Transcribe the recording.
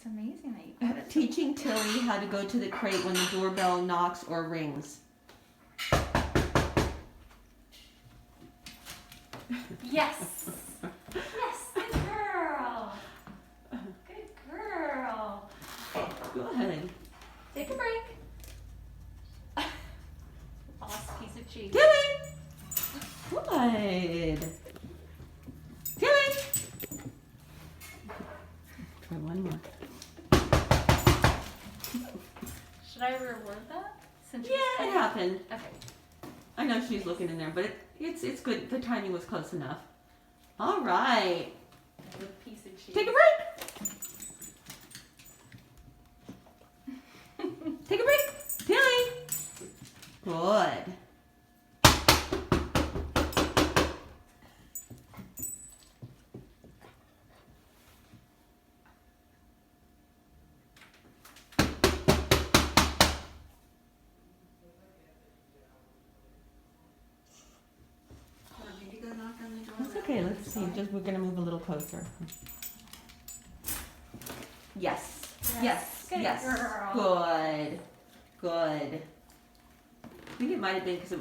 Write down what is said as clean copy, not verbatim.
It's amazing that you got it. Teaching Tilly how to go to the crate when the doorbell knocks or rings. Yes. Yes, good girl. Good girl. Go ahead. Take a break. Lost piece of cheese. Tilly! Good. Tilly! Try one more. Should I reward that? Since Yeah, it happened. Okay. I know she's looking in there, but it's good. The timing was close enough. All right. Good piece of cheese. Take a break. Take a break. Tilly. Good. That's okay. Let's see. We're gonna move a little closer. Yes. Yes. Good Yes. girl. Good. Good. I think it might have been because it